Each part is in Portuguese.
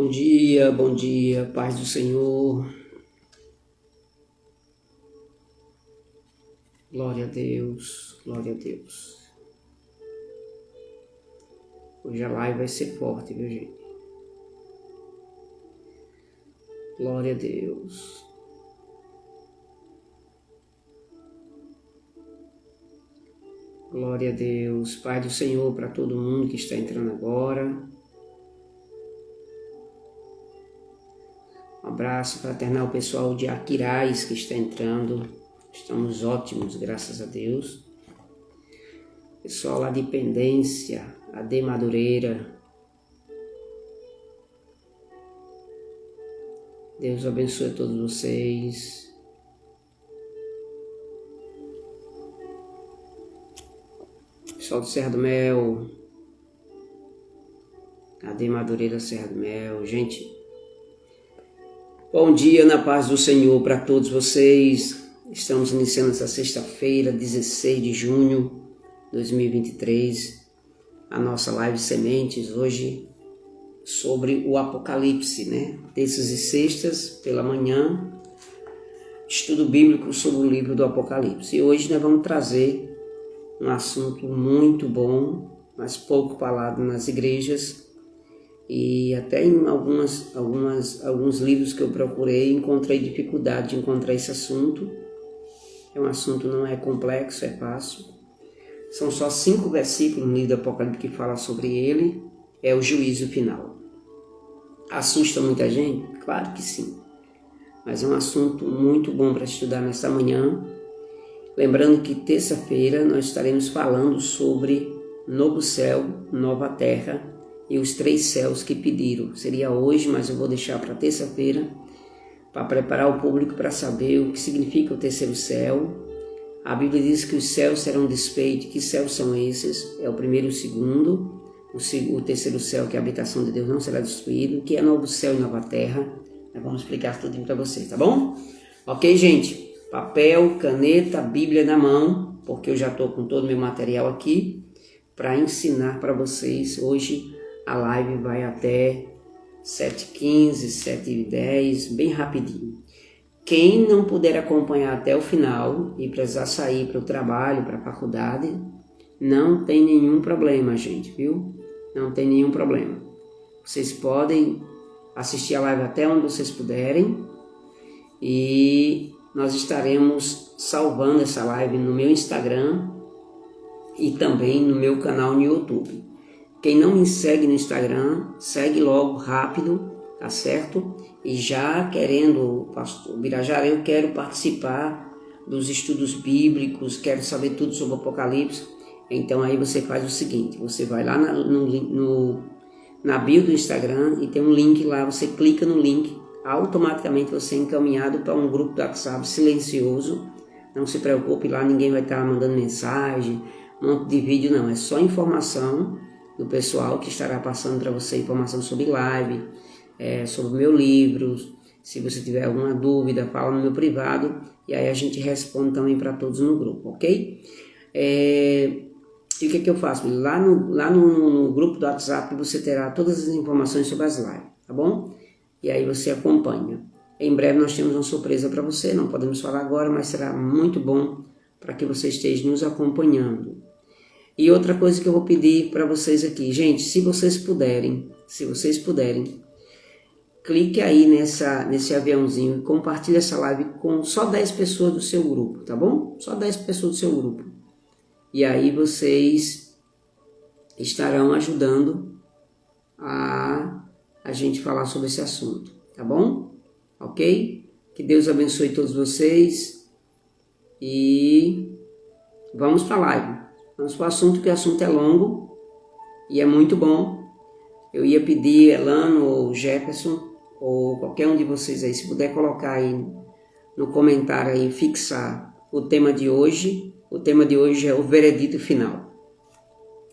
Bom dia, paz do Senhor. Glória a Deus, glória a Deus. Hoje a live vai ser forte, viu, gente? Glória a Deus. Glória a Deus. Pai do Senhor para todo mundo que está entrando agora. Um abraço fraternal pessoal de Aquiraz que está entrando. Estamos ótimos, graças a Deus. Pessoal lá de Pendência, AD Madureira. Deus abençoe a todos vocês. Pessoal do Serra do Mel. AD Madureira, Serra do Mel. Gente, bom dia na paz do Senhor para todos vocês. Estamos iniciando essa sexta-feira, 16 de junho de 2023, a nossa live Sementes, hoje sobre o Apocalipse, né? Terças e sextas, pela manhã, estudo bíblico sobre o livro do Apocalipse. E hoje nós vamos trazer um assunto muito bom, mas pouco falado nas igrejas, e até em alguns livros que eu procurei, encontrei dificuldade de encontrar esse assunto. É um assunto, não é complexo, é fácil. São só 5 versículos no livro do Apocalipse que fala sobre ele. É o juízo final. Assusta muita gente? Claro que sim. Mas é um assunto muito bom para estudar nesta manhã. Lembrando que terça-feira nós estaremos falando sobre novo céu, nova terra e os 3 céus que pediram. Seria hoje, mas eu vou deixar para terça-feira, para preparar o público para saber o que significa o terceiro céu. A Bíblia diz que os céus serão desfeitos. Que céus são esses? É o primeiro e o segundo. O terceiro céu, que é a habitação de Deus, não será destruído. Que é novo céu e nova terra. Nós vamos explicar tudo para vocês, tá bom? Ok, gente? Papel, caneta, Bíblia na mão, porque eu já estou com todo o meu material aqui para ensinar para vocês. Hoje a live vai até 7h15, 7h10, bem rapidinho. Quem não puder acompanhar até o final e precisar sair para o trabalho, para a faculdade, não tem nenhum problema, gente, viu? Não tem nenhum problema. Vocês podem assistir a live até onde vocês puderem e nós estaremos salvando essa live no meu Instagram e também no meu canal no YouTube. Quem não me segue no Instagram, segue logo, rápido, tá certo? E já querendo, pastor Birajara, eu quero participar dos estudos bíblicos, quero saber tudo sobre o Apocalipse. Então aí você faz o seguinte, você vai lá na bio do Instagram e tem um link lá, você clica no link, automaticamente você é encaminhado para um grupo do WhatsApp silencioso. Não se preocupe, lá ninguém vai estar mandando mensagem, um monte de vídeo, não, é só informação do pessoal que estará passando para você informação sobre live, sobre o meu livro. Se você tiver alguma dúvida, fala no meu privado e aí a gente responde também para todos no grupo, ok? E o que eu faço? Lá no grupo do WhatsApp você terá todas as informações sobre as lives, tá bom? E aí você acompanha. Em breve nós temos uma surpresa para você, não podemos falar agora, mas será muito bom para que você esteja nos acompanhando. E outra coisa que eu vou pedir para vocês aqui, gente, se vocês puderem, clique aí nesse aviãozinho e compartilhe essa live com só 10 pessoas do seu grupo, tá bom? Só 10 pessoas do seu grupo. E aí vocês estarão ajudando a gente falar sobre esse assunto, tá bom? Ok? Que Deus abençoe todos vocês e vamos para a live. Vamos para o assunto, que o assunto é longo e é muito bom. Eu ia pedir Elano ou Jefferson ou qualquer um de vocês aí, se puder colocar aí no comentário aí, fixar o tema de hoje. O tema de hoje é o veredito final.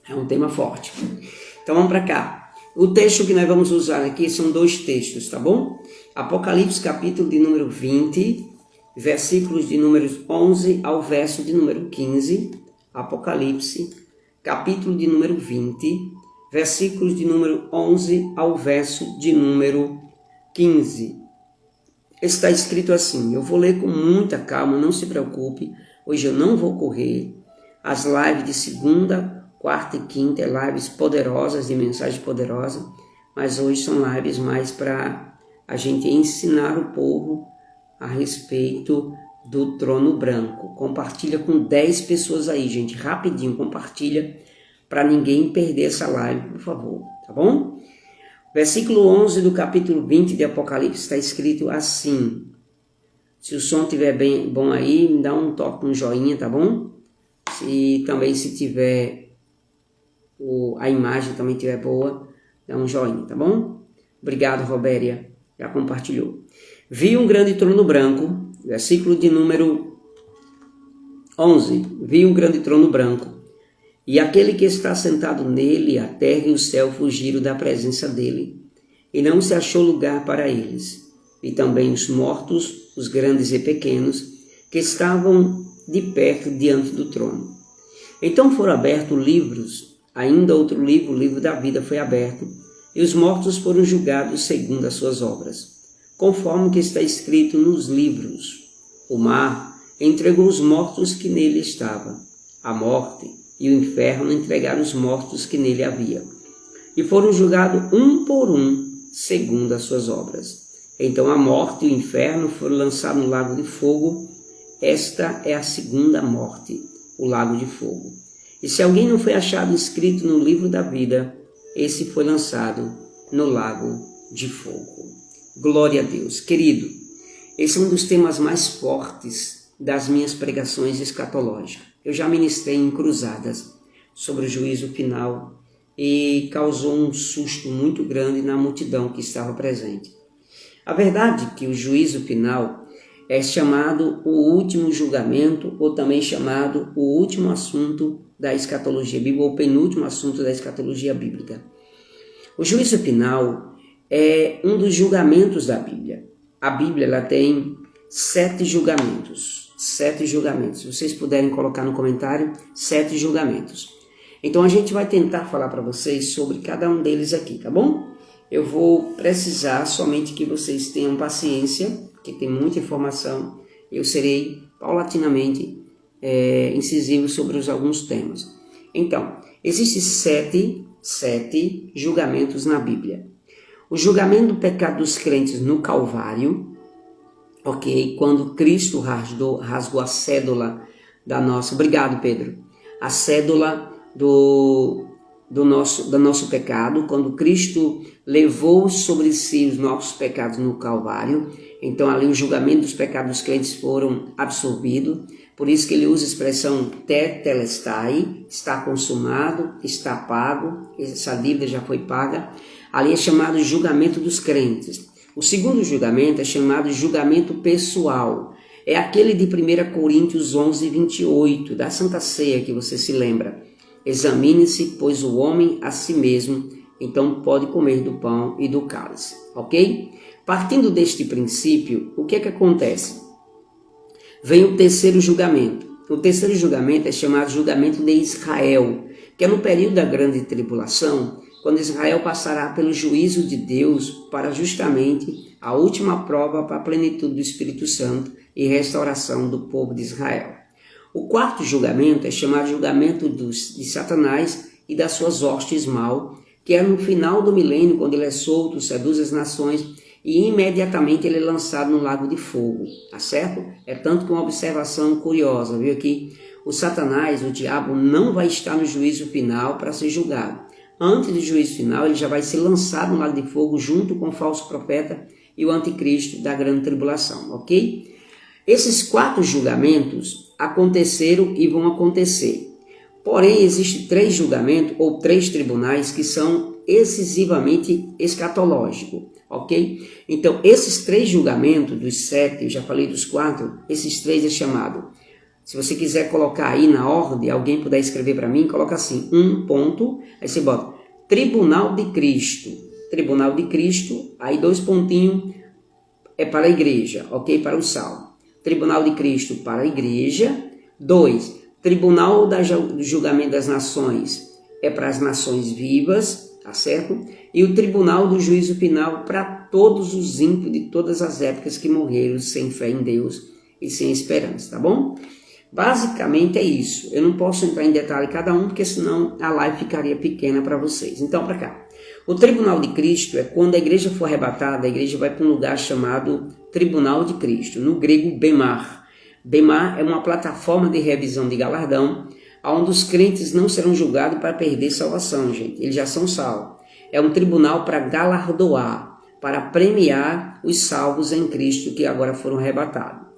É um tema forte. Então vamos para cá. O texto que nós vamos usar aqui são 2 textos, tá bom? Apocalipse capítulo de número 20, versículos de números 11 ao verso de número 15. Apocalipse, capítulo de número 20, versículos de número 11 ao verso de número 15. Está escrito assim, eu vou ler com muita calma, não se preocupe, hoje eu não vou correr. As lives de segunda, quarta e quinta, lives poderosas, de mensagem poderosa, mas hoje são lives mais para a gente ensinar o povo a respeito do trono branco. Compartilha com 10 pessoas aí, gente, rapidinho, compartilha para ninguém perder essa live, por favor, tá bom? Versículo 11 do capítulo 20 de Apocalipse está escrito assim. Se o som estiver bem bom aí, me dá um toque, um joinha, tá bom? Se tiver a imagem também estiver boa, dá um joinha, tá bom? Obrigado, Robéria, já compartilhou. Vi um grande trono branco, versículo de número 11. Vi um grande trono branco. E aquele que está sentado nele, a terra e o céu fugiram da presença dele, e não se achou lugar para eles. E também os mortos, os grandes e pequenos, que estavam de perto diante do trono. Então foram abertos livros, ainda outro livro, o livro da vida foi aberto, e os mortos foram julgados segundo as suas obras, conforme o que está escrito nos livros. O mar entregou os mortos que nele estavam, a morte e o inferno entregaram os mortos que nele havia, e foram julgados um por um, segundo as suas obras. Então a morte e o inferno foram lançados no lago de fogo. Esta é a segunda morte, o lago de fogo. E se alguém não foi achado escrito no livro da vida, esse foi lançado no lago de fogo. Glória a Deus. Querido, esse é um dos temas mais fortes das minhas pregações escatológicas. Eu já ministrei em cruzadas sobre o juízo final e causou um susto muito grande na multidão que estava presente. A verdade é que o juízo final é chamado o último julgamento, ou também chamado o último assunto da escatologia bíblica, ou penúltimo assunto da escatologia bíblica. O juízo final é um dos julgamentos da Bíblia. A Bíblia ela tem 7 julgamentos. 7 julgamentos. Se vocês puderem colocar no comentário, 7 julgamentos. Então a gente vai tentar falar para vocês sobre cada um deles aqui, tá bom? Eu vou precisar somente que vocês tenham paciência, porque tem muita informação. Eu serei paulatinamente incisivo sobre alguns temas. Então, existem 7 julgamentos na Bíblia. O julgamento do pecado dos crentes no Calvário, ok? Quando Cristo rasgou a cédula da nossa... Obrigado, Pedro. A cédula do nosso pecado, quando Cristo levou sobre si os nossos pecados no Calvário. Então, ali o julgamento dos pecados dos crentes foram absorvidos. Por isso que ele usa a expressão tetelestai, está consumado, está pago, essa dívida já foi paga. Ali é chamado julgamento dos crentes. O segundo julgamento é chamado julgamento pessoal. É aquele de 1 Coríntios 11, 28, da Santa Ceia, que você se lembra. Examine-se, pois, o homem a si mesmo, então pode comer do pão e do cálice, ok? Partindo deste princípio, o que é que acontece? Vem o terceiro julgamento. O terceiro julgamento é chamado julgamento de Israel, que é no período da grande tribulação, quando Israel passará pelo juízo de Deus para justamente a última prova para a plenitude do Espírito Santo e restauração do povo de Israel. O quarto julgamento é chamado julgamento de Satanás e das suas hostes mal, que é no final do milênio, quando ele é solto, seduz as nações e imediatamente ele é lançado no lago de fogo, tá certo? É tanto que uma observação curiosa, viu aqui? O Satanás, o diabo, não vai estar no juízo final para ser julgado. Antes do juízo final, ele já vai ser lançado no lago de fogo junto com o falso profeta e o anticristo da grande tribulação, ok? Esses 4 julgamentos aconteceram e vão acontecer. Porém, existem 3 julgamentos ou 3 tribunais que são excessivamente escatológicos, ok? Então, esses 3 julgamentos, dos 7, eu já falei dos 4, esses 3 é chamado. Se você quiser colocar aí na ordem, alguém puder escrever para mim, coloca assim, ponto, aí você bota Tribunal de Cristo. Tribunal de Cristo, aí 2 pontinhos, é para a igreja, ok? Para o salmo. Tribunal de Cristo para a igreja. 2, Tribunal do Julgamento das Nações, é para as nações vivas, tá certo? E o tribunal do juízo final para todos os ímpios de todas as épocas que morreram sem fé em Deus e sem esperança, tá bom? Basicamente é isso. Eu não posso entrar em detalhe cada um, porque senão a live ficaria pequena para vocês. Então, para cá. O tribunal de Cristo é quando a igreja for arrebatada, a igreja vai para um lugar chamado Tribunal de Cristo, no grego Bemar. Bemar é uma plataforma de revisão de galardão, onde os crentes não serão julgados para perder salvação, gente. Eles já são salvos. É um tribunal para galardoar, para premiar os salvos em Cristo que agora foram arrebatados.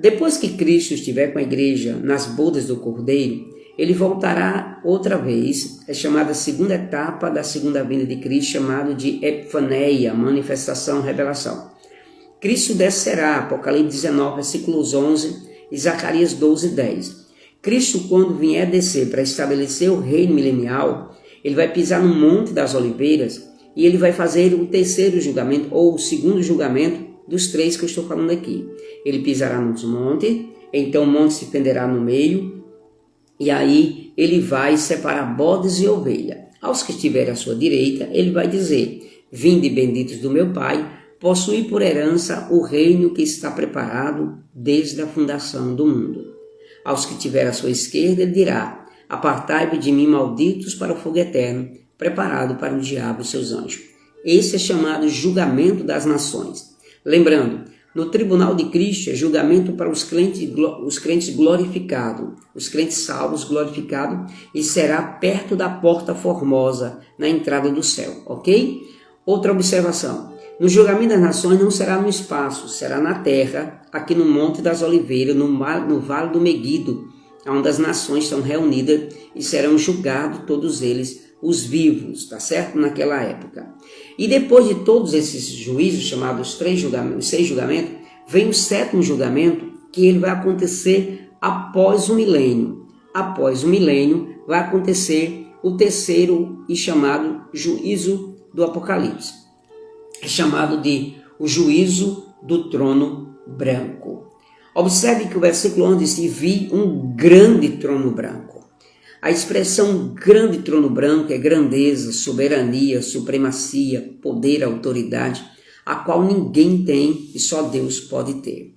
Depois que Cristo estiver com a igreja nas bodas do Cordeiro, ele voltará outra vez, é chamada segunda etapa da segunda vinda de Cristo, chamado de Epifaneia, manifestação, revelação. Cristo descerá, Apocalipse 19, versículos 11 e Zacarias 12, 10. Cristo, quando vier descer para estabelecer o reino milenial, ele vai pisar no Monte das Oliveiras e ele vai fazer o terceiro julgamento, ou o segundo julgamento, dos três que eu estou falando aqui. Ele pisará nos montes, então o monte se fenderá no meio, e aí ele vai separar bodes e ovelha. Aos que estiverem à sua direita, ele vai dizer: vinde benditos do meu Pai, possuí por herança o reino que está preparado desde a fundação do mundo. Aos que estiverem à sua esquerda, ele dirá: apartai-vos de mim, malditos, para o fogo eterno, preparado para o diabo e seus anjos. Esse é chamado julgamento das nações. Lembrando, no tribunal de Cristo é julgamento para os crentes glorificados, os crentes salvos glorificados, e será perto da porta formosa, na entrada do céu, ok? Outra observação, no julgamento das nações não será no espaço, será na terra, aqui no Monte das Oliveiras, no Vale do Meguido, onde as nações estão reunidas e serão julgados todos eles, os vivos, tá certo? Naquela época. E depois de todos esses juízos, chamados os 6 julgamentos, vem o 7º julgamento, que ele vai acontecer após o milênio. Após o milênio, vai acontecer o terceiro e chamado juízo do Apocalipse. É chamado de o juízo do trono branco. Observe que o versículo 11 diz: e vi um grande trono branco. A expressão grande trono branco é grandeza, soberania, supremacia, poder, autoridade, a qual ninguém tem e só Deus pode ter.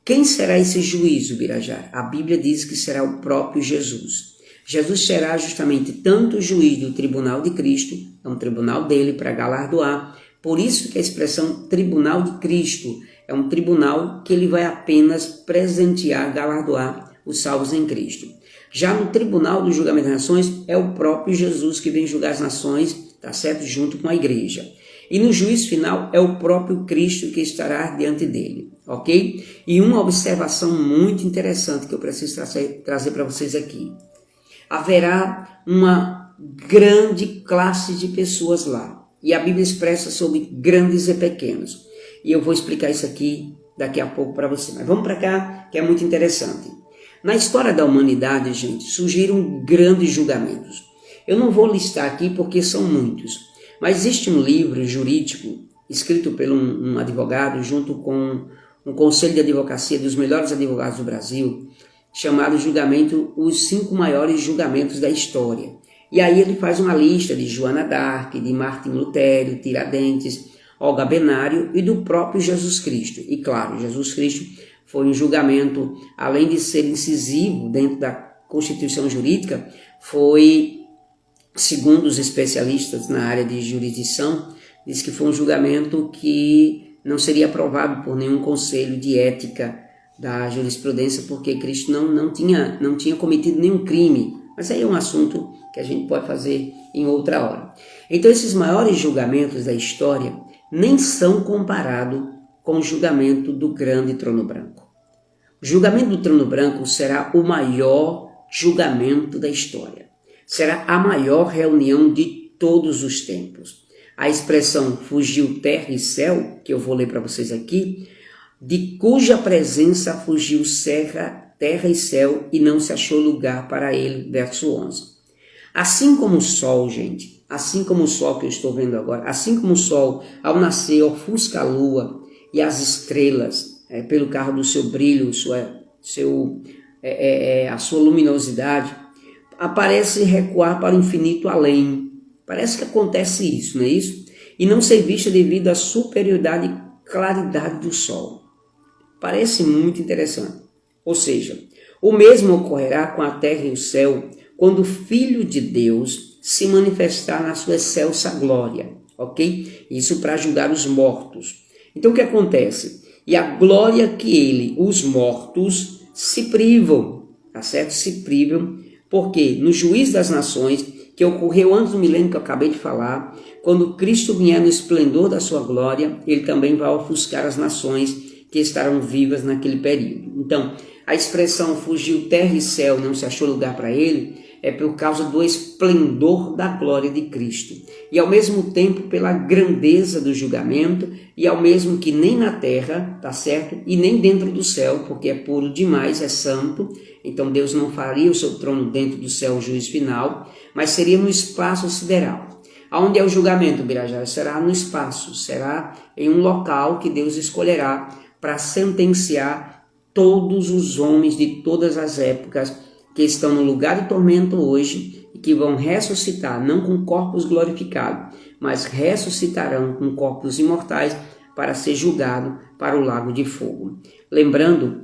Quem será esse juízo, Birajara? A Bíblia diz que será o próprio Jesus. Jesus será justamente tanto o juiz do tribunal de Cristo, é um tribunal dele para galardoar, por isso que a expressão tribunal de Cristo é um tribunal que ele vai apenas presentear, galardoar os salvos em Cristo. Já no tribunal do julgamento das nações, é o próprio Jesus que vem julgar as nações, tá certo? Junto com a igreja. E no juízo final, é o próprio Cristo que estará diante dele, ok? E uma observação muito interessante que eu preciso trazer para vocês aqui. Haverá uma grande classe de pessoas lá. E a Bíblia expressa sobre grandes e pequenos. E eu vou explicar isso aqui daqui a pouco para você. Mas vamos para cá, que é muito interessante. Na história da humanidade, gente, surgiram grandes julgamentos. Eu não vou listar aqui porque são muitos, mas existe um livro jurídico escrito por um advogado junto com um conselho de advocacia dos melhores advogados do Brasil, chamado Julgamento, os 5 maiores julgamentos da história. E aí ele faz uma lista de Joana d'Arc, de Martim Lutero, Tiradentes, Olga Benário e do próprio Jesus Cristo. E claro, Jesus Cristo foi um julgamento, além de ser incisivo dentro da Constituição jurídica, foi, segundo os especialistas na área de jurisdição, diz que foi um julgamento que não seria aprovado por nenhum conselho de ética da jurisprudência, porque Cristo não tinha cometido nenhum crime. Mas aí é um assunto que a gente pode fazer em outra hora. Então esses maiores julgamentos da história nem são comparados com o julgamento do grande trono branco. O julgamento do trono branco será o maior julgamento da história. Será a maior reunião de todos os tempos. A expressão fugiu terra e céu, que eu vou ler para vocês aqui, de cuja presença fugiu terra e céu e não se achou lugar para ele, verso 11. Assim como o sol, gente, assim como o sol que eu estou vendo agora, assim como o sol ao nascer ofusca a lua e as estrelas, pelo carro do seu brilho, a sua luminosidade, aparece recuar para o infinito além. Parece que acontece isso, não é isso? E não ser vista devido à superioridade e claridade do sol. Parece muito interessante. Ou seja, o mesmo ocorrerá com a terra e o céu quando o Filho de Deus se manifestar na sua excelsa glória, ok? Isso para julgar os mortos. Então o que acontece? E a glória que ele, os mortos, se privam, tá certo? Se privam, porque no juízo das nações, que ocorreu antes do milênio que eu acabei de falar, quando Cristo vier no esplendor da sua glória, ele também vai ofuscar as nações que estarão vivas naquele período. Então, a expressão fugiu terra e céu, não se achou lugar para ele, é por causa do esplendor da glória de Cristo. E ao mesmo tempo pela grandeza do julgamento, e ao mesmo que nem na terra, tá certo? E nem dentro do céu, porque é puro demais, é santo. Então Deus não faria o seu trono dentro do céu, o juiz final, mas seria no espaço sideral. Aonde é o julgamento, Birajara? Será no espaço, será em um local que Deus escolherá para sentenciar todos os homens de todas as épocas que estão no lugar de tormento hoje e que vão ressuscitar, não com corpos glorificados, mas ressuscitarão com corpos imortais para ser julgado para o lago de fogo. Lembrando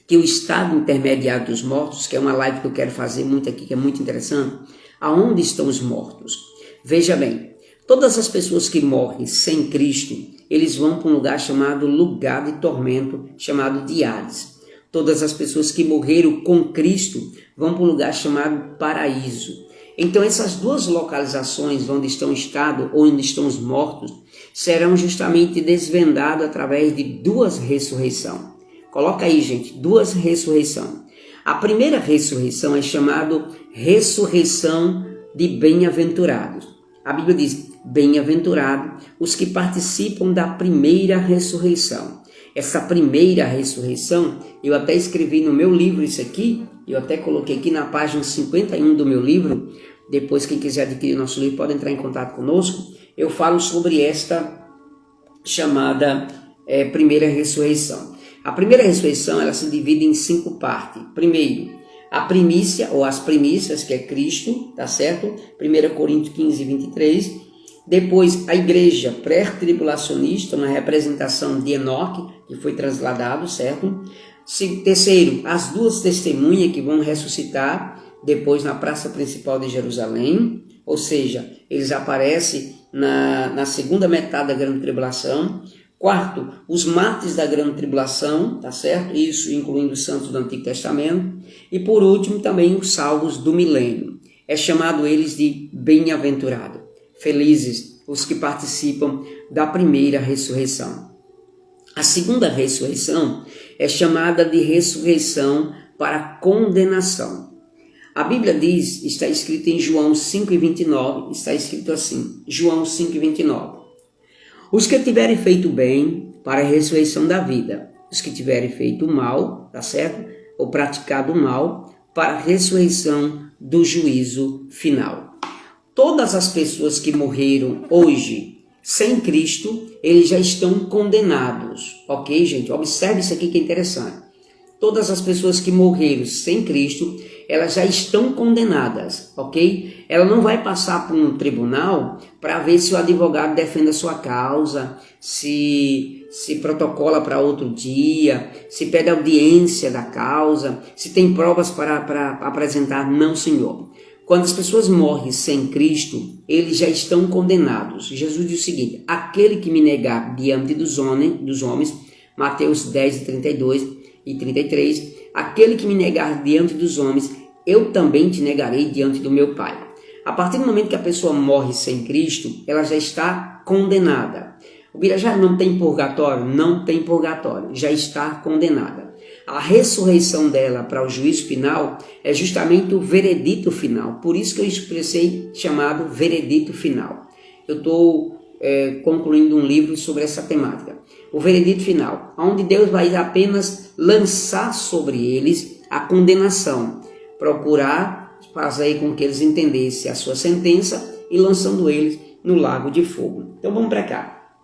que o estado intermediário dos mortos, que é uma live que eu quero fazer muito aqui, que é muito interessante, aonde estão os mortos? Veja bem, todas as pessoas que morrem sem Cristo, eles vão para um lugar chamado lugar de tormento, chamado de Hades. Todas as pessoas que morreram com Cristo vão para um lugar chamado paraíso. Então essas duas localizações, onde estão o estado ou onde estão os mortos, serão justamente desvendadas através de duas ressurreições. Coloca aí, gente, duas ressurreições. A primeira ressurreição é chamada ressurreição de bem-aventurados. A Bíblia diz, bem-aventurados os que participam da primeira ressurreição. Essa primeira ressurreição, eu até escrevi no meu livro isso aqui, eu até coloquei aqui na página 51 do meu livro. Depois, quem quiser adquirir nosso livro pode entrar em contato conosco. Eu falo sobre esta chamada primeira ressurreição. A primeira ressurreição, ela se divide em 5 partes. Primeiro, a primícia, ou as primícias, que é Cristo, tá certo? 1 Coríntios 15, 23. Depois, a igreja pré-tribulacionista, uma representação de Enoque, que foi trasladado, certo? Terceiro, as 2 testemunhas que vão ressuscitar depois na praça principal de Jerusalém, ou seja, eles aparecem na segunda metade da grande tribulação. Quarto, os mártires da grande tribulação, tá certo? Isso incluindo os santos do Antigo Testamento. E por último, também os salvos do milênio. É chamado eles de bem-aventurado. Felizes os que participam da primeira ressurreição. A segunda ressurreição é chamada de ressurreição para condenação. A Bíblia diz, está escrito em João 5,29, está escrito assim, João 5,29. Os que tiverem feito bem para a ressurreição da vida, os que tiverem feito mal, tá certo? Ou praticado o mal para a ressurreição do juízo final. Todas as pessoas que morreram hoje sem Cristo, eles já estão condenados, ok, gente? Observe isso aqui que é interessante. Todas as pessoas que morreram sem Cristo, elas já estão condenadas, ok? Ela não vai passar por um tribunal para ver se o advogado defende a sua causa, se protocola para outro dia, se pede audiência da causa, se tem provas para apresentar. Não, Senhor. Quando as pessoas morrem sem Cristo, eles já estão condenados. Jesus diz o seguinte, aquele que me negar diante dos homens, Mateus 10, 32 e 33, aquele que me negar diante dos homens, eu também te negarei diante do meu Pai. A partir do momento que a pessoa morre sem Cristo, ela já está condenada. O Birajara não tem purgatório? Não tem purgatório, já está condenada. A ressurreição dela para o juízo final é justamente o veredito final. Por isso que eu expressei chamado veredito final. Eu estou concluindo um livro sobre essa temática. O veredito final, onde Deus vai apenas lançar sobre eles a condenação. Procurar fazer com que eles entendessem a sua sentença e lançando eles no lago de fogo. Então vamos para cá.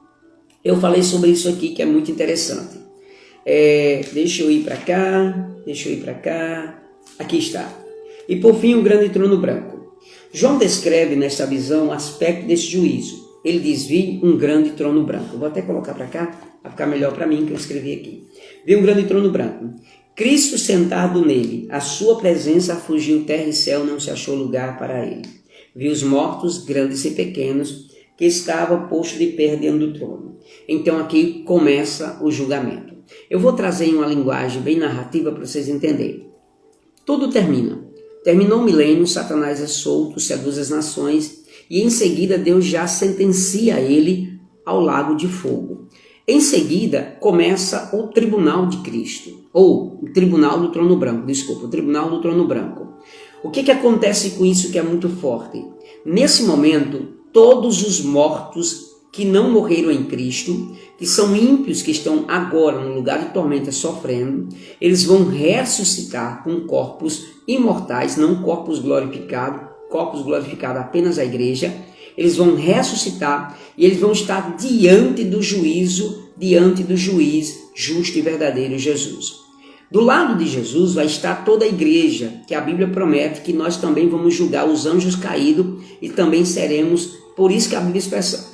Eu falei sobre isso aqui que é muito interessante. Deixa eu ir para cá, aqui está. E por fim, o grande trono branco. João descreve nesta visão o aspecto desse juízo. Ele diz, vi um grande trono branco. Vou até colocar para cá, para ficar melhor para mim, que eu escrevi aqui. Vi um grande trono branco. Cristo sentado nele, a sua presença fugiu terra e céu, não se achou lugar para ele. Vi os mortos, grandes e pequenos, que estavam postos de pé diante do trono. Então aqui começa o julgamento. Eu vou trazer em uma linguagem bem narrativa para vocês entenderem. Tudo termina. Terminou o milênio, Satanás é solto, seduz as nações, e em seguida Deus já sentencia ele ao lago de fogo. Em seguida começa o tribunal de Cristo, ou o tribunal do trono branco, o tribunal do trono branco. O que acontece com isso que é muito forte? Nesse momento, todos os mortos que não morreram em Cristo, que são ímpios que estão agora no lugar de tormenta sofrendo, eles vão ressuscitar com corpos imortais, não corpos glorificados apenas a igreja. Eles vão ressuscitar e eles vão estar diante do juiz justo e verdadeiro Jesus. Do lado de Jesus vai estar toda a igreja, que a Bíblia promete que nós também vamos julgar os anjos caídos e também seremos, por isso que a Bíblia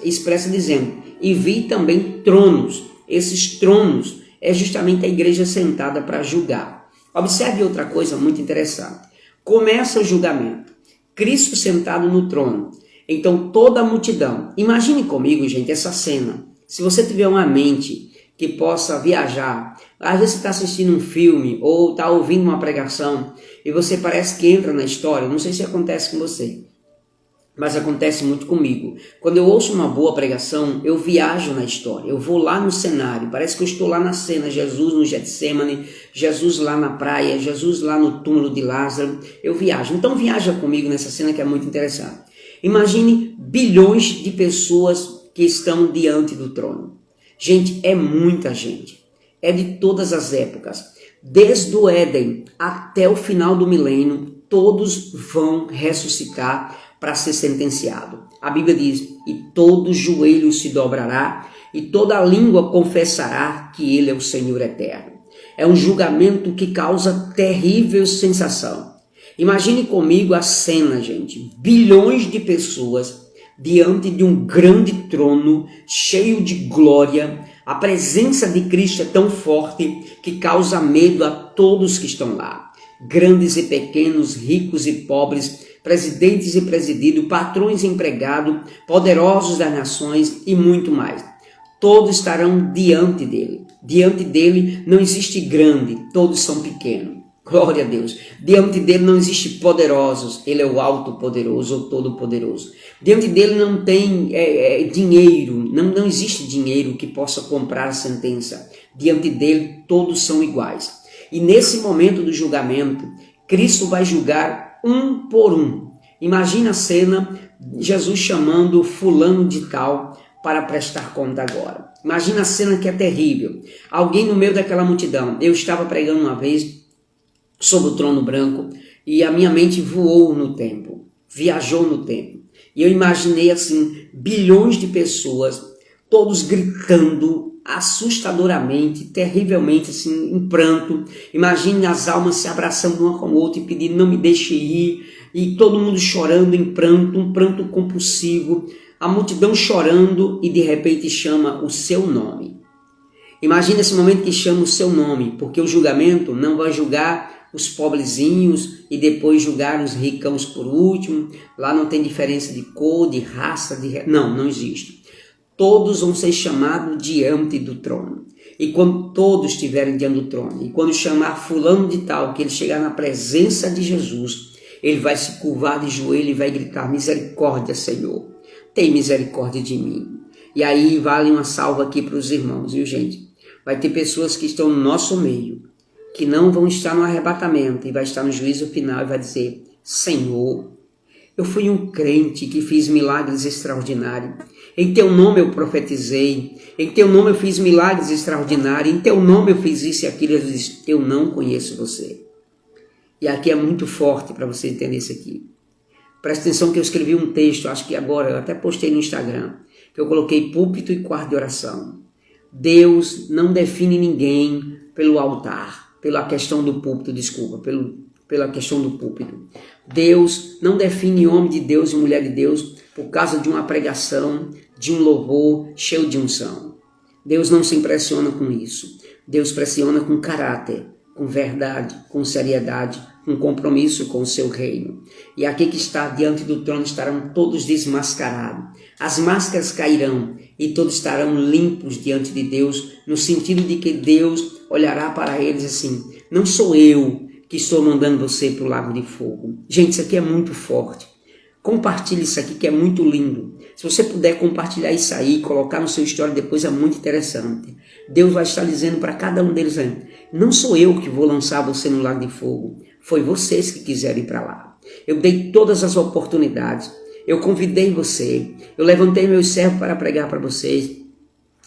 expressa dizendo, e vi também tronos. Esses tronos é justamente a igreja sentada para julgar. Observe outra coisa muito interessante. Começa o julgamento. Cristo sentado no trono. Então toda a multidão. Imagine comigo, gente, essa cena. Se você tiver uma mente que possa viajar, às vezes você está assistindo um filme ou está ouvindo uma pregação e você parece que entra na história. Não sei se acontece com você, mas acontece muito comigo. Quando eu ouço uma boa pregação, eu viajo na história, eu vou lá no cenário, parece que eu estou lá na cena, Jesus no Getsemane, Jesus lá na praia, Jesus lá no túmulo de Lázaro, eu viajo. Então viaja comigo nessa cena que é muito interessante. Imagine bilhões de pessoas que estão diante do trono. Gente, é muita gente, é de todas as épocas, desde o Éden até o final do milênio, todos vão ressuscitar para ser sentenciado. A Bíblia diz, e todo joelho se dobrará, e toda língua confessará que Ele é o Senhor eterno. É um julgamento que causa terrível sensação. Imagine comigo a cena, gente, bilhões de pessoas diante de um grande trono cheio de glória. A presença de Cristo é tão forte que causa medo a todos que estão lá. Grandes e pequenos, ricos e pobres, presidentes e presididos, patrões e empregados, poderosos das nações e muito mais. Todos estarão diante dele. Diante dele não existe grande, todos são pequenos. Glória a Deus. Diante dele não existe poderosos, ele é o alto-poderoso, o todo-poderoso. Diante dele não tem dinheiro, não existe dinheiro que possa comprar a sentença. Diante dele todos são iguais. E nesse momento do julgamento, Cristo vai julgar um por um. Imagina a cena, Jesus chamando fulano de tal para prestar conta agora. Imagina a cena que é terrível. Alguém no meio daquela multidão. Eu estava pregando uma vez sobre o trono branco e a minha mente voou no tempo, viajou no tempo. E eu imaginei assim, bilhões de pessoas, todos gritando assustadoramente, terrivelmente, assim, em pranto. Imagine as almas se abraçando uma com a outra e pedindo, não me deixe ir. E todo mundo chorando em pranto, um pranto compulsivo. A multidão chorando e de repente chama o seu nome. Imagine esse momento que chama o seu nome, porque o julgamento não vai julgar os pobrezinhos e depois julgar os ricãos por último. Lá não tem diferença de cor, de raça, não existe. Todos vão ser chamados diante do trono. E quando todos estiverem diante do trono, e quando chamar fulano de tal, que ele chegar na presença de Jesus, ele vai se curvar de joelho e vai gritar, misericórdia, Senhor, tem misericórdia de mim. E aí vale uma salva aqui para os irmãos, viu, gente? Vai ter pessoas que estão no nosso meio, que não vão estar no arrebatamento, e vai estar no juízo final e vai dizer, Senhor, eu fui um crente que fiz milagres extraordinários. Em teu nome eu profetizei. Em teu nome eu fiz milagres extraordinários. Em teu nome eu fiz isso e aquilo. Eu disse, eu não conheço você. E aqui é muito forte para você entender isso aqui. Presta atenção que eu escrevi um texto, acho que agora, eu até postei no Instagram, que eu coloquei púlpito e quarto de oração. Deus não define ninguém pelo altar, pela questão do púlpito, pelo pela questão do púlpito. Deus não define homem de Deus e mulher de Deus por causa de uma pregação, de um louvor cheio de unção. Deus não se impressiona com isso. Deus pressiona com caráter, com verdade, com seriedade, com compromisso com o seu reino. E aqui que está diante do trono estarão todos desmascarados. As máscaras cairão e todos estarão limpos diante de Deus, no sentido de que Deus olhará para eles assim: não sou eu que estou mandando você para o lago de fogo. Gente, isso aqui é muito forte. Compartilhe isso aqui que é muito lindo. Se você puder compartilhar isso aí, colocar no seu história depois, é muito interessante. Deus vai estar dizendo para cada um deles aí: não sou eu que vou lançar você no lago de fogo. Foi vocês que quiseram ir para lá. Eu dei todas as oportunidades. Eu convidei você. Eu levantei meus servos para pregar para vocês.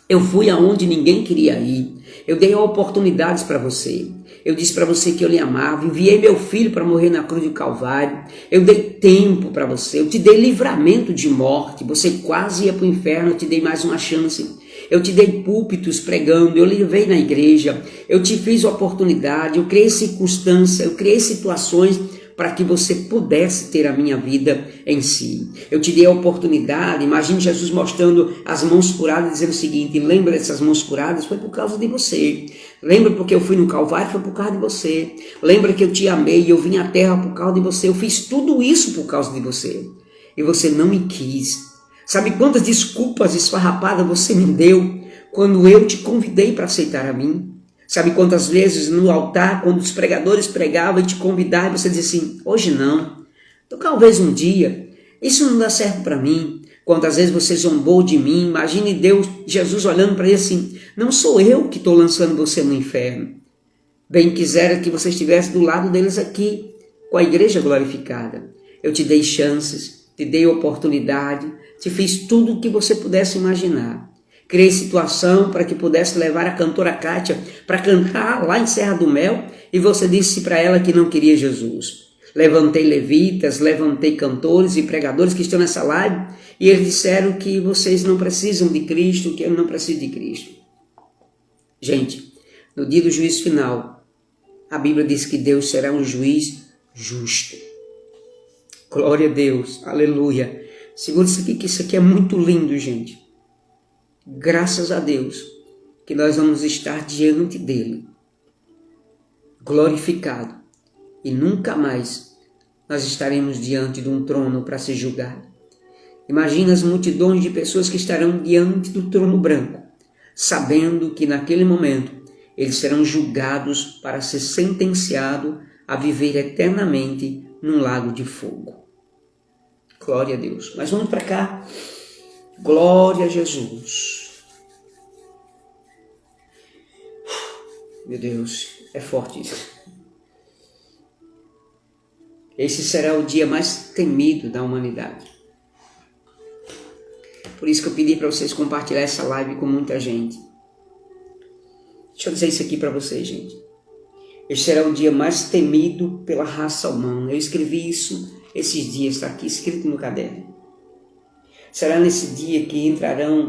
Eu fui aonde ninguém queria ir. Eu dei oportunidades para você. Eu disse para você que eu lhe amava. Enviei meu filho para morrer na cruz do Calvário. Eu dei tempo para você. Eu te dei livramento de morte. Você quase ia para o inferno. Eu te dei mais uma chance. Eu te dei púlpitos pregando. Eu levei na igreja. Eu te fiz oportunidade. Eu criei circunstâncias. Eu criei situações para que você pudesse ter a minha vida em si. Eu te dei a oportunidade. Imagine Jesus mostrando as mãos curadas, dizendo o seguinte: lembra dessas mãos curadas? Foi por causa de você. Lembra porque eu fui no Calvário? Foi por causa de você. Lembra que eu te amei e eu vim à terra por causa de você. Eu fiz tudo isso por causa de você. E você não me quis. Sabe quantas desculpas esfarrapadas você me deu quando eu te convidei para aceitar a mim? Sabe quantas vezes no altar, quando os pregadores pregavam e te convidavam, você dizia assim: hoje não, então talvez um dia, isso não dá certo para mim. Quantas vezes você zombou de mim? Imagine Deus, Jesus olhando para ele assim: não sou eu que estou lançando você no inferno. Bem quisera que você estivesse do lado deles aqui, com a igreja glorificada. Eu te dei chances, te dei oportunidade, te fiz tudo o que você pudesse imaginar. Criei situação para que pudesse levar a cantora Kátia para cantar lá em Serra do Mel, e você disse para ela que não queria Jesus. Levantei levitas, levantei cantores e pregadores que estão nessa live, e eles disseram que vocês não precisam de Cristo, que eu não preciso de Cristo. Gente, no dia do juízo final, a Bíblia diz que Deus será um juiz justo. Glória a Deus, aleluia. Segura isso aqui, que isso aqui é muito lindo, gente. Graças a Deus que nós vamos estar diante dele, glorificado, e nunca mais nós estaremos diante de um trono para ser julgado. Imagina as multidões de pessoas que estarão diante do trono branco, sabendo que naquele momento eles serão julgados para ser sentenciados a viver eternamente num lago de fogo. Glória a Deus. Mas vamos para cá. Glória a Jesus. Meu Deus, é forte isso. Esse será o dia mais temido da humanidade. Por isso que eu pedi para vocês compartilhar essa live com muita gente. Deixa eu dizer isso aqui para vocês, gente. Esse será o dia mais temido pela raça humana. Eu escrevi isso esses dias, está aqui escrito no caderno. Será nesse dia que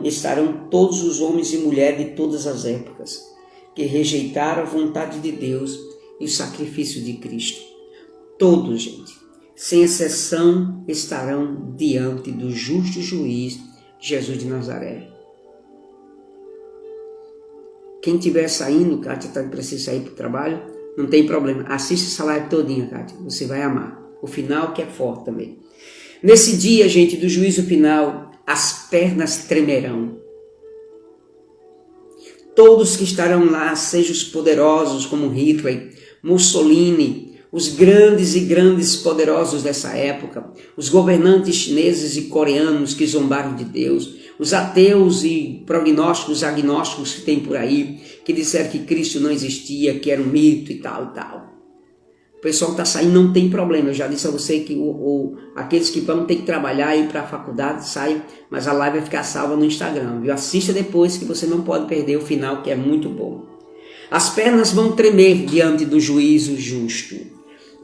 estarão todos os homens e mulheres de todas as épocas, que rejeitaram a vontade de Deus e o sacrifício de Cristo. Todos, gente, sem exceção, estarão diante do justo juiz, Jesus de Nazaré. Quem estiver saindo, Kátia, precisa sair para o trabalho, não tem problema. Assista essa live todinha, Kátia, você vai amar. O final que é forte também. Nesse dia, gente, do juízo final, as pernas tremerão. Todos que estarão lá, sejam os poderosos como Hitler, Mussolini, os grandes e grandes poderosos dessa época, os governantes chineses e coreanos que zombaram de Deus, os ateus e prognósticos, agnósticos que tem por aí, que disseram que Cristo não existia, que era um mito e tal e tal. O pessoal que está saindo não tem problema. Eu já disse a você que aqueles que vão ter que trabalhar e ir para a faculdade, saem, mas a live vai ficar salva no Instagram, viu? Assista depois que você não pode perder o final, que é muito bom. As pernas vão tremer diante do juízo justo.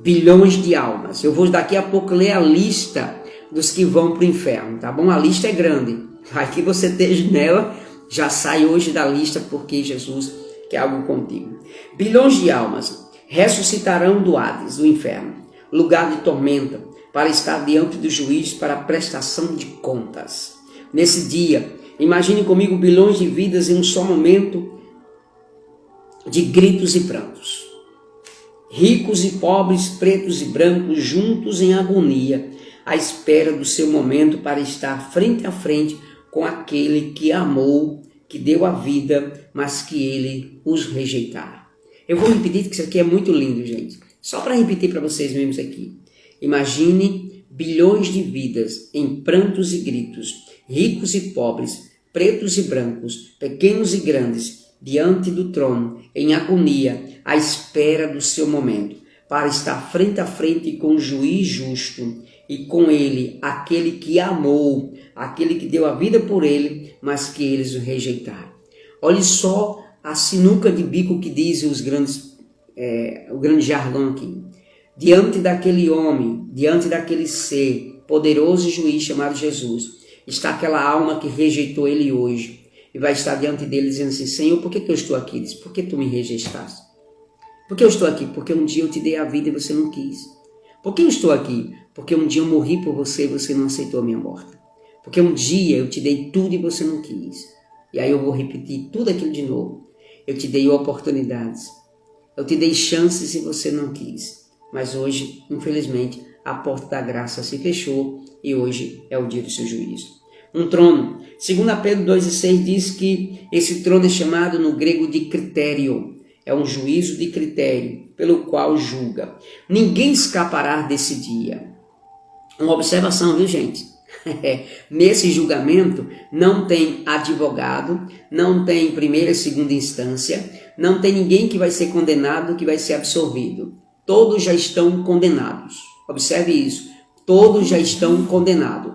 Bilhões de almas. Eu vou daqui a pouco ler a lista dos que vão para o inferno, tá bom? A lista é grande. Vai que você esteja nela, já sai hoje da lista, porque Jesus quer algo contigo. Bilhões de almas. ressuscitarão do Hades, do inferno, lugar de tormenta, para estar diante do juiz para a prestação de contas. Nesse dia, imagine comigo bilhões de vidas em um só momento de gritos e prantos. Ricos e pobres, pretos e brancos, juntos em agonia, à espera do seu momento para estar frente a frente com aquele que amou, que deu a vida, mas que ele os rejeitar. Eu vou repetir, porque isso aqui é muito lindo, gente. Só para repetir para vocês mesmos aqui. Imagine bilhões de vidas em prantos e gritos, ricos e pobres, pretos e brancos, pequenos e grandes, diante do trono, em agonia, à espera do seu momento, para estar frente a frente com o juiz justo, e com ele, aquele que amou, aquele que deu a vida por ele, mas que eles o rejeitaram. Olhe só a sinuca de bico que dizem os grandes, o grande jargão aqui. Diante daquele homem, diante daquele ser, poderoso juiz chamado Jesus, está aquela alma que rejeitou ele hoje, e vai estar diante dele dizendo assim: Senhor, por que eu estou aqui? Ele diz: por que tu me rejeitaste? Por que eu estou aqui? Porque um dia eu te dei a vida e você não quis. Por que eu estou aqui? Porque um dia eu morri por você e você não aceitou a minha morte. Porque um dia eu te dei tudo e você não quis. E aí eu vou repetir tudo aquilo de novo. Eu te dei oportunidades. Eu te dei chances e você não quis. Mas hoje, infelizmente, a porta da graça se fechou e hoje é o dia do seu juízo. Um trono. 2 Pedro 2,6 diz que esse trono é chamado no grego de critério. É um juízo de critério, pelo qual julga. Ninguém escapará desse dia. Uma observação, viu, gente? Nesse julgamento não tem advogado, não tem primeira e segunda instância, não tem ninguém que vai ser condenado, que vai ser absolvido. Todos já estão condenados. Observe isso. Todos já estão condenados.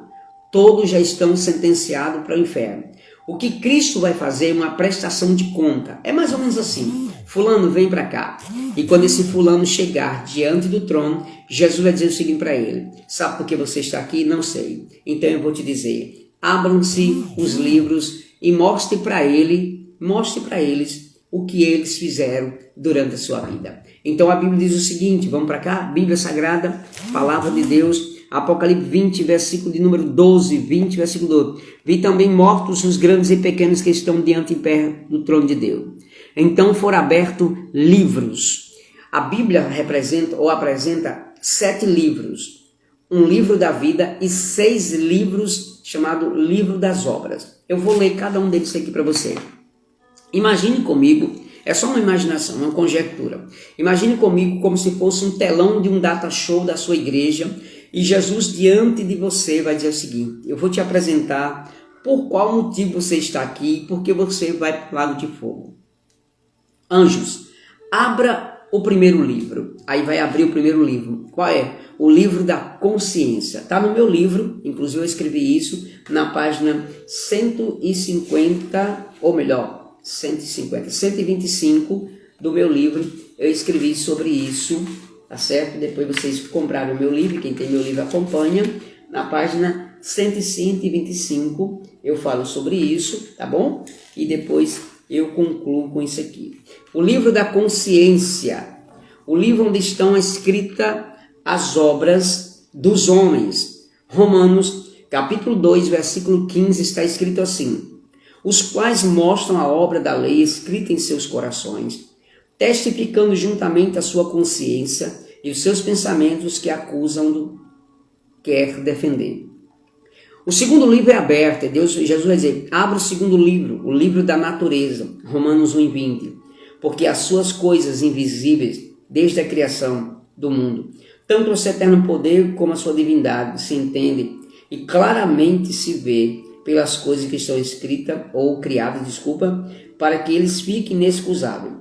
Todos já estão sentenciados para o inferno. O que Cristo vai fazer é uma prestação de conta. É mais ou menos assim. Fulano, vem para cá. E quando esse fulano chegar diante do trono, Jesus vai dizer o seguinte para ele: sabe por que você está aqui? Não sei. Então eu vou te dizer: abram-se os livros e mostre para eles o que eles fizeram durante a sua vida. Então a Bíblia diz o seguinte, vamos para cá, Bíblia Sagrada, Palavra de Deus, Apocalipse 20, versículo de número 12, 20, versículo 12. Vi também mortos os grandes e pequenos que estão diante e pé do trono de Deus. Então foram abertos livros. A Bíblia apresenta 7 livros. Um livro da vida e 6 livros chamado livro das obras. Eu vou ler cada um deles aqui para você. Imagine comigo, é só uma imaginação, uma conjectura. Imagine comigo como se fosse um telão de um data show da sua igreja e Jesus diante de você vai dizer o seguinte: eu vou te apresentar por qual motivo você está aqui e por que você vai para o lago de fogo. Anjos, abra o primeiro livro. Aí vai abrir o primeiro livro. Qual é? O livro da consciência. Está no meu livro, inclusive eu escrevi isso na página 150, ou melhor, 125 do meu livro. Eu escrevi sobre isso, tá certo? Depois vocês compraram o meu livro, quem tem meu livro acompanha. Na página 125 eu falo sobre isso, tá bom? E depois eu concluo com isso aqui. O livro da consciência, o livro onde estão escritas as obras dos homens. Romanos, capítulo 2, versículo 15, está escrito assim: os quais mostram a obra da lei escrita em seus corações, testificando juntamente a sua consciência e os seus pensamentos que acusam do quer defender. O segundo livro é aberto, Jesus vai dizer: abra o segundo livro, o livro da natureza, Romanos 1:20, porque as suas coisas invisíveis, desde a criação do mundo, tanto o seu eterno poder como a sua divindade, se entendem e claramente se vê pelas coisas que estão escritas, ou criadas, para que eles fiquem inexcusáveis.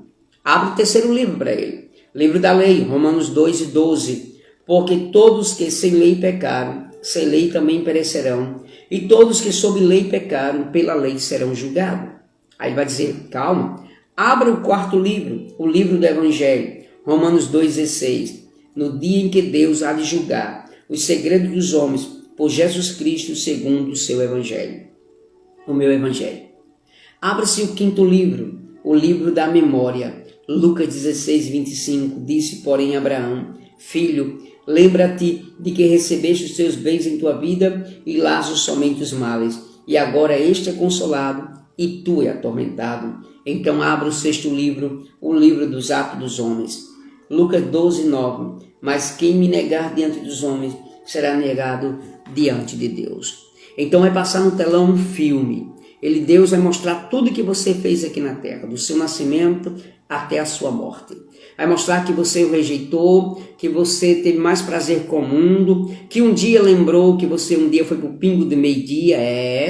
Abre o terceiro livro para ele, livro da lei, Romanos 2:12, porque todos que sem lei pecaram, sem lei também perecerão, e todos que sob lei pecaram, pela lei serão julgados. Aí vai dizer, calma, abra o quarto livro, o livro do Evangelho, Romanos 2:16, no dia em que Deus há de julgar os segredos dos homens, por Jesus Cristo, segundo o seu Evangelho, o meu Evangelho. Abra-se o quinto livro, o livro da memória, Lucas 16, 25, disse, porém, Abraão, filho, lembra-te de que recebeste os teus bens em tua vida e Lázaro somente os males. E agora este é consolado e tu é atormentado. Então abra o sexto livro, o livro dos Atos dos Homens. Lucas 12, 9. Mas quem me negar diante dos homens será negado diante de Deus. Então vai passar no telão um filme. Deus vai mostrar tudo que você fez aqui na terra, do seu nascimento até a sua morte. Vai mostrar que você o rejeitou, que você teve mais prazer com o mundo, que um dia lembrou que você um dia foi para o pingo de meio-dia,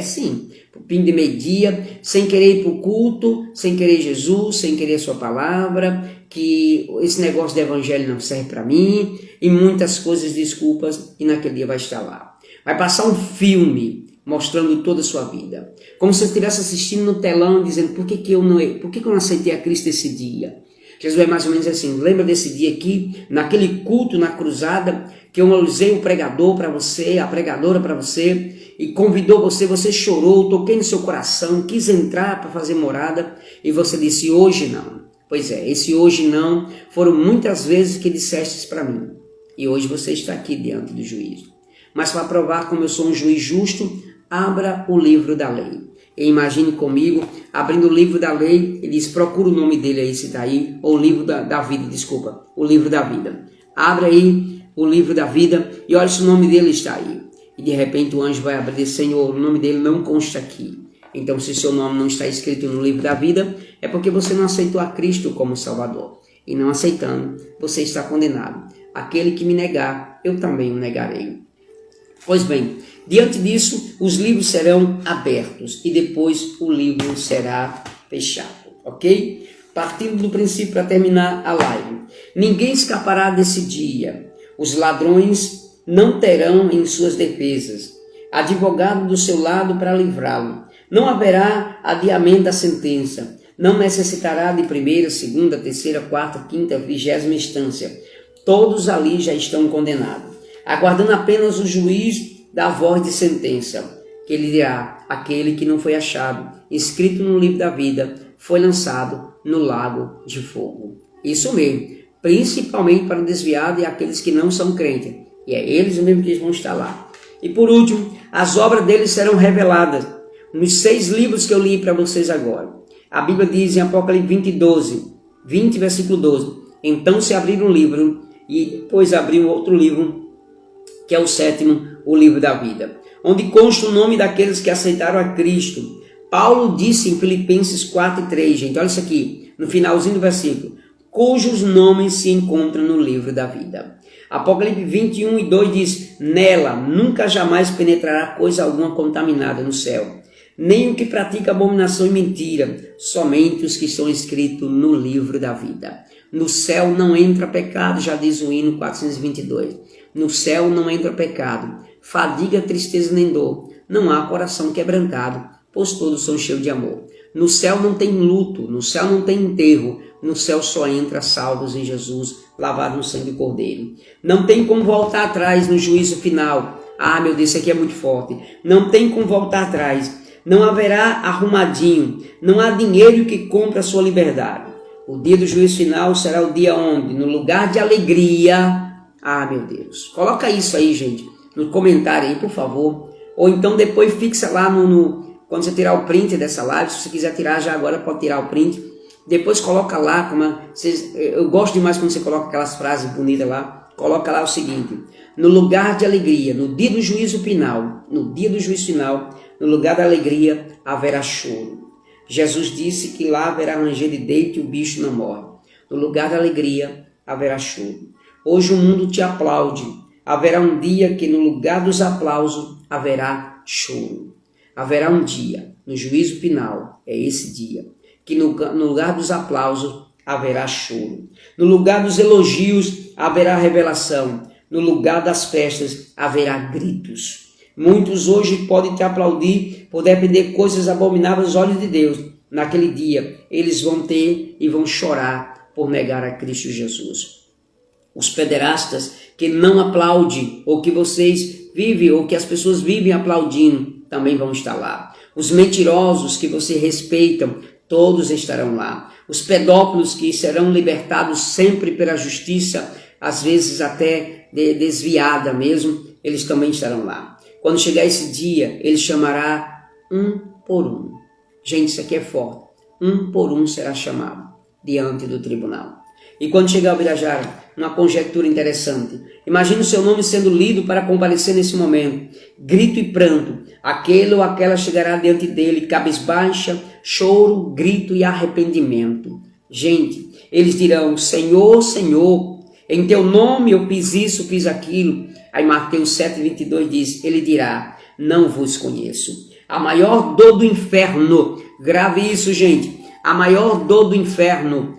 sim, para o pingo de meio-dia, sem querer ir para o culto, sem querer Jesus, sem querer a sua palavra, que esse negócio do evangelho não serve para mim, e muitas coisas, desculpas, e naquele dia vai estar lá. Vai passar um filme mostrando toda a sua vida, como se você estivesse assistindo no telão, dizendo, por que eu não aceitei a Cristo esse dia? Jesus é mais ou menos assim, lembra desse dia aqui, naquele culto, na cruzada, que eu usei o pregador para você, a pregadora para você, e convidou você, você chorou, toquei no seu coração, quis entrar para fazer morada, e você disse, hoje não. Pois é, esse hoje não, foram muitas vezes que dissestes para mim, e hoje você está aqui diante do juízo. Mas para provar como eu sou um juiz justo, abra o livro da lei. E imagine comigo, abrindo o livro da lei, ele diz, procura o nome dele aí, se está aí, ou o livro da vida, desculpa, o livro da vida. Abra aí o livro da vida e olha se o nome dele está aí. E de repente o anjo vai abrir e dizer, Senhor, o nome dele não consta aqui. Então se seu nome não está escrito no livro da vida, é porque você não aceitou a Cristo como Salvador. E não aceitando, você está condenado. Aquele que me negar, eu também o negarei. Pois bem, diante disso, os livros serão abertos e depois o livro será fechado, ok? Partindo do princípio para terminar a live. Ninguém escapará desse dia. Os ladrões não terão em suas defesas advogado do seu lado para livrá-lo. Não haverá adiamento da sentença. Não necessitará de primeira, segunda, terceira, quarta, quinta, 20ª instância. Todos ali já estão condenados, aguardando apenas o juiz da voz de sentença, que ele dirá, aquele que não foi achado, escrito no livro da vida, foi lançado no lago de fogo. Isso mesmo, principalmente para o desviado e aqueles que não são crentes, e é eles mesmo que vão estar lá. E por último, as obras deles serão reveladas nos 6 livros que eu li para vocês agora. A Bíblia diz em Apocalipse 20, versículo 12, então se abriu um livro, e depois abriu outro livro, que é o 7º, o livro da vida, onde consta o nome daqueles que aceitaram a Cristo. Paulo disse em Filipenses 4:3, gente, olha isso aqui, no finalzinho do versículo, cujos nomes se encontram no livro da vida. Apocalipse 21:2 diz, nela nunca jamais penetrará coisa alguma contaminada no céu, nem o que pratica abominação e mentira, somente os que estão escritos no livro da vida. No céu não entra pecado, já diz o hino 422. No céu não entra pecado, fadiga, tristeza nem dor. Não há coração quebrantado, pois todos são cheios de amor. No céu não tem luto, no céu não tem enterro. No céu só entra salvos em Jesus, lavado no sangue do Cordeiro. Não tem como voltar atrás no juízo final. Ah, meu Deus, isso aqui é muito forte. Não tem como voltar atrás. Não haverá arrumadinho. Não há dinheiro que compre a sua liberdade. O dia do juízo final será o dia onde? No lugar de alegria. Ah, meu Deus. Coloca isso aí, gente, no comentário aí, por favor. Ou então depois fixa lá quando você tirar o print dessa live. Se você quiser tirar já agora, pode tirar o print. Depois coloca lá, eu gosto demais quando você coloca aquelas frases bonitas lá. Coloca lá o seguinte, no lugar de alegria, no dia do juízo final, no lugar da alegria haverá choro. Jesus disse que lá haverá ranger de dente e o bicho não morre. No lugar da alegria haverá choro. Hoje o mundo te aplaude. Haverá um dia que no lugar dos aplausos haverá choro. Haverá um dia, no juízo final, é esse dia, que no lugar dos aplausos haverá choro. No lugar dos elogios haverá revelação. No lugar das festas haverá gritos. Muitos hoje podem te aplaudir por defender coisas abomináveis aos olhos de Deus. Naquele dia, eles vão ter e vão chorar por negar a Cristo Jesus. Os pederastas que não aplaudem, ou que vocês vivem, ou que as pessoas vivem aplaudindo, também vão estar lá. Os mentirosos que você respeitam, todos estarão lá. Os pedófilos que serão libertados sempre pela justiça, às vezes até desviada mesmo, eles também estarão lá. Quando chegar esse dia, ele chamará um por um. Gente, isso aqui é forte. Um por um será chamado diante do tribunal. E quando chegar o Birajara, uma conjectura interessante. Imagine o seu nome sendo lido para comparecer nesse momento. Grito e pranto. Aquele ou aquela chegará diante dele, cabisbaixa, choro, grito e arrependimento. Gente, eles dirão, Senhor, Senhor, em teu nome eu fiz isso, fiz aquilo. Aí Mateus 7,22 diz, ele dirá, não vos conheço. A maior dor do inferno, grave isso, gente, a maior dor do inferno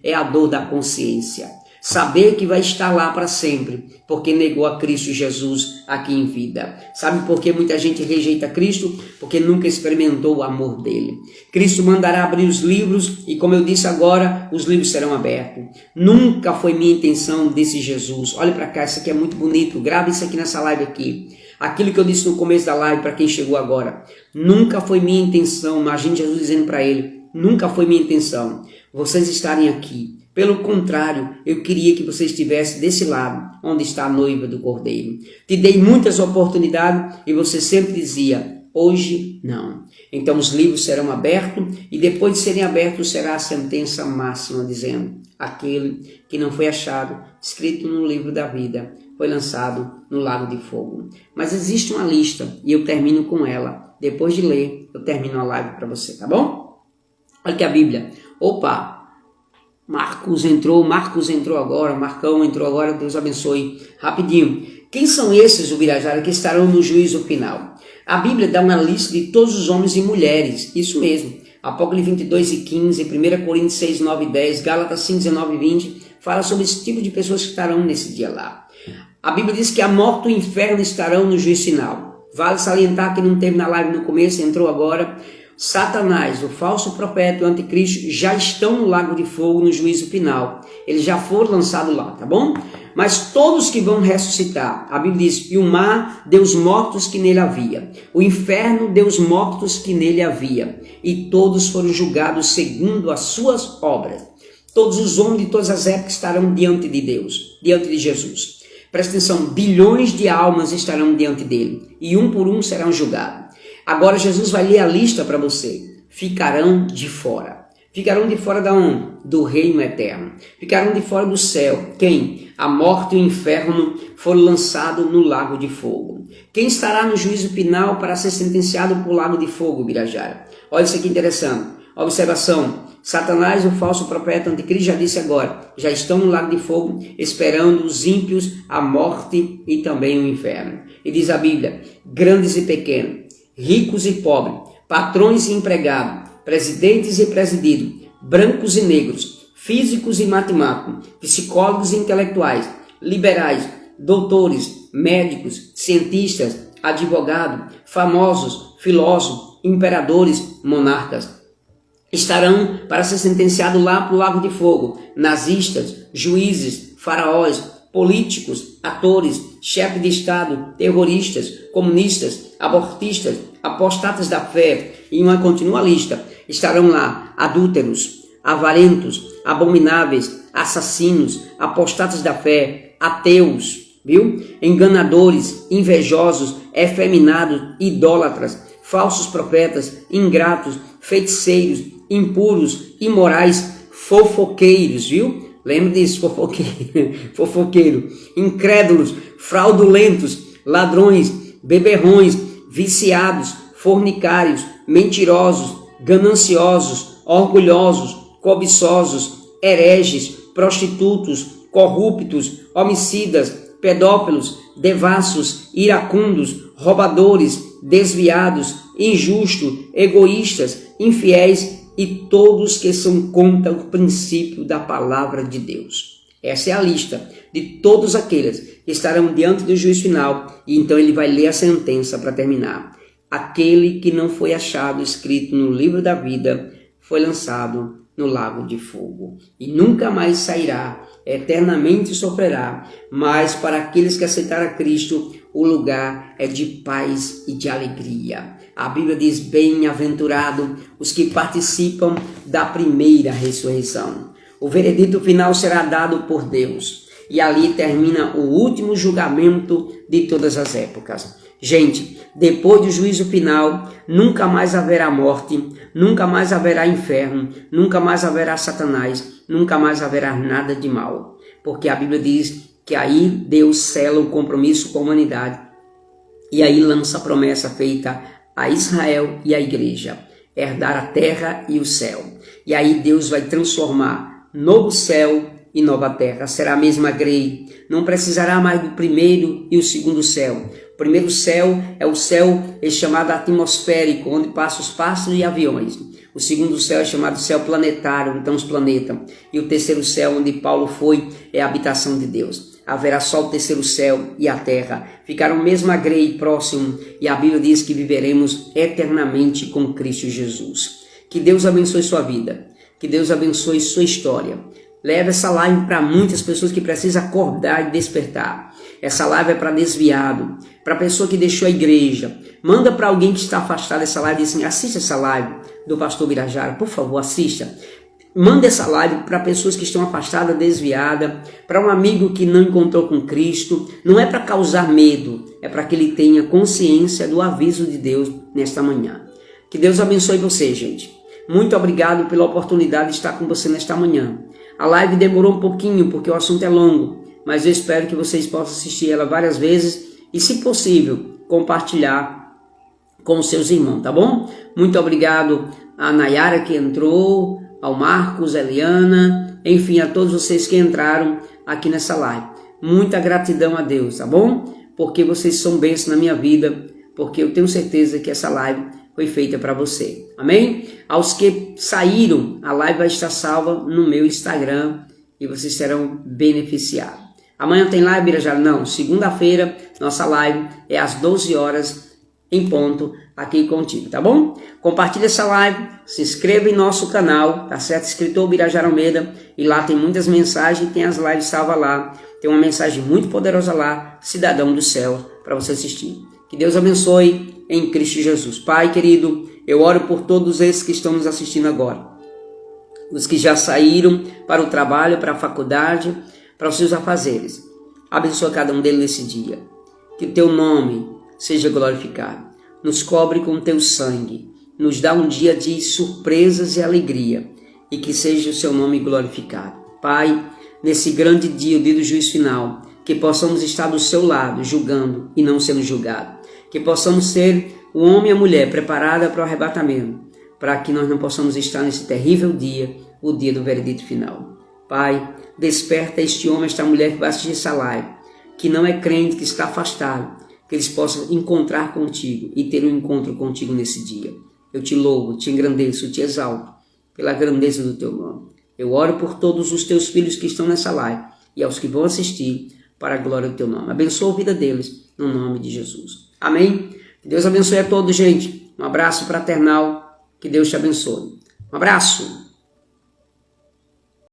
é a dor da consciência. Saber que vai estar lá para sempre, porque negou a Cristo Jesus aqui em vida. Sabe por que muita gente rejeita Cristo? Porque nunca experimentou o amor dele. Cristo mandará abrir os livros e, como eu disse agora, os livros serão abertos. Nunca foi minha intenção, disse Jesus. Olha para cá, isso aqui é muito bonito. Grave isso aqui nessa live aqui. Aquilo que eu disse no começo da live para quem chegou agora. Nunca foi minha intenção, imagine Jesus dizendo para ele, nunca foi minha intenção vocês estarem aqui. Pelo contrário, eu queria que você estivesse desse lado, onde está a noiva do Cordeiro. Te dei muitas oportunidades e você sempre dizia, hoje não. Então os livros serão abertos e depois de serem abertos será a sentença máxima, dizendo, aquele que não foi achado, escrito no livro da vida, foi lançado no lago de fogo. Mas existe uma lista e eu termino com ela. Depois de ler, eu termino a live para você, tá bom? Olha que a Bíblia. Opa! Marcos entrou agora, Marcão entrou agora, Deus abençoe. Rapidinho. Quem são esses, o Birajara, que estarão no juízo final? A Bíblia dá uma lista de todos os homens e mulheres, isso mesmo. Apocalipse 22:15, 1 Coríntios 6:9-10, Gálatas 5:19-20, fala sobre esse tipo de pessoas que estarão nesse dia lá. A Bíblia diz que a morte e o inferno estarão no juízo final. Vale salientar que não teve na live no começo, entrou agora. Satanás, o falso profeta e o anticristo já estão no lago de fogo no juízo final. Eles já foram lançados lá, tá bom? Mas todos que vão ressuscitar, a Bíblia diz, e o mar deu os mortos que nele havia. O inferno deu os mortos que nele havia. E todos foram julgados segundo as suas obras. Todos os homens de todas as épocas estarão diante de Deus, diante de Jesus. Presta atenção, bilhões de almas estarão diante dele. E um por um serão julgados. Agora Jesus vai ler a lista para você. Ficarão de fora. Ficarão de fora da onde? Do reino eterno. Ficarão de fora do céu. Quem? A morte e o inferno foram lançados no lago de fogo. Quem estará no juízo final para ser sentenciado por lago de fogo, Birajara? Olha isso aqui interessante. Observação. Satanás, o falso profeta anticristo, já disse agora, já estão no lago de fogo, esperando os ímpios, a morte e também o inferno. E diz a Bíblia, grandes e pequenos, ricos e pobres, patrões e empregados, presidentes e presididos, brancos e negros, físicos e matemáticos, psicólogos e intelectuais, liberais, doutores, médicos, cientistas, advogados, famosos, filósofos, imperadores, monarcas, estarão para ser sentenciados lá para o lago de fogo, nazistas, juízes, faraós, políticos, atores, chefes de Estado, terroristas, comunistas, abortistas, apostatas da fé, e uma continua lista. Estarão lá adúlteros, avarentos, abomináveis, assassinos, apostatas da fé, ateus, viu? Enganadores, invejosos, efeminados, idólatras, falsos profetas, ingratos, feiticeiros, impuros, imorais, fofoqueiros, viu? Lembra disso, fofoqueiro, incrédulos, fraudulentos, ladrões, beberrões, viciados, fornicários, mentirosos, gananciosos, orgulhosos, cobiçosos, hereges, prostitutos, corruptos, homicidas, pedófilos, devassos, iracundos, roubadores, desviados, injustos, egoístas, infiéis e todos que são contra o princípio da palavra de Deus. Essa é a lista de todos aqueles que estarão diante do juízo final, e então ele vai ler a sentença para terminar. Aquele que não foi achado escrito no livro da vida foi lançado no lago de fogo e nunca mais sairá, eternamente sofrerá, mas para aqueles que aceitaram a Cristo, o lugar é de paz e de alegria. A Bíblia diz: bem-aventurado os que participam da primeira ressurreição. O veredito final será dado por Deus. E ali termina o último julgamento de todas as épocas. Gente, depois do juízo final, nunca mais haverá morte, nunca mais haverá inferno, nunca mais haverá Satanás, nunca mais haverá nada de mal. Porque a Bíblia diz que aí Deus sela o compromisso com a humanidade e aí lança a promessa feita a Israel e à igreja: herdar a terra e o céu. E aí Deus vai transformar novo céu e nova terra. Será a mesma grei. Não precisará mais do primeiro e o segundo céu. O primeiro céu é o céu chamado atmosférico, onde passam os pássaros e aviões. O segundo céu é chamado céu planetário, então os planetas. E o terceiro céu, onde Paulo foi, é a habitação de Deus. Haverá só o terceiro céu e a terra. Ficaram mesmo a grei próximo, e a Bíblia diz que viveremos eternamente com Cristo Jesus. Que Deus abençoe sua vida. Que Deus abençoe sua história. Leve essa live para muitas pessoas que precisam acordar e despertar. Essa live é para desviado, para pessoa que deixou a igreja. Manda para alguém que está afastado dessa live e diz assim: assista essa live do pastor Birajara, por favor, assista. Manda essa live para pessoas que estão afastadas, desviadas, para um amigo que não encontrou com Cristo. Não é para causar medo, é para que ele tenha consciência do aviso de Deus nesta manhã. Que Deus abençoe você, gente. Muito obrigado pela oportunidade de estar com você nesta manhã. A live demorou um pouquinho porque o assunto é longo, mas eu espero que vocês possam assistir ela várias vezes e, se possível, compartilhar com os seus irmãos, tá bom? Muito obrigado a Nayara que entrou, ao Marcos, a Eliana, enfim, a todos vocês que entraram aqui nessa live. Muita gratidão a Deus, tá bom? Porque vocês são bênçãos na minha vida, porque eu tenho certeza que essa live foi feita para você. Amém? Aos que saíram, a live vai estar salva no meu Instagram e vocês serão beneficiados. Amanhã tem live, Birajara? Não. Segunda-feira, nossa live é às 12 horas em ponto aqui contigo, tá bom? Compartilha essa live, se inscreva em nosso canal, tá certo? Escritor Birajara Almeida, e lá tem muitas mensagens, tem as lives salvas lá, tem uma mensagem muito poderosa lá, Cidadão do Céu, para você assistir. Que Deus abençoe em Cristo Jesus. Pai querido, eu oro por todos esses que estão nos assistindo agora. Os que já saíram para o trabalho, para a faculdade, para os seus afazeres. Abençoa cada um deles nesse dia. Que o teu nome seja glorificado. Nos cobre com o teu sangue. Nos dá um dia de surpresas e alegria. E que seja o seu nome glorificado. Pai, nesse grande dia, o dia do juízo final, que possamos estar do seu lado, julgando e não sendo julgados. Que possamos ser o homem e a mulher preparada para o arrebatamento, para que nós não possamos estar nesse terrível dia, o dia do veredito final. Pai, desperta este homem, esta mulher que vai assistir essa live, que não é crente, que está afastado, que eles possam encontrar contigo e ter um encontro contigo nesse dia. Eu te louvo, te engrandeço, te exalto pela grandeza do teu nome. Eu oro por todos os teus filhos que estão nessa live e aos que vão assistir, para a glória do teu nome. Abençoa a vida deles, no nome de Jesus. Amém? Que Deus abençoe a todos, gente. Um abraço fraternal. Que Deus te abençoe. Um abraço.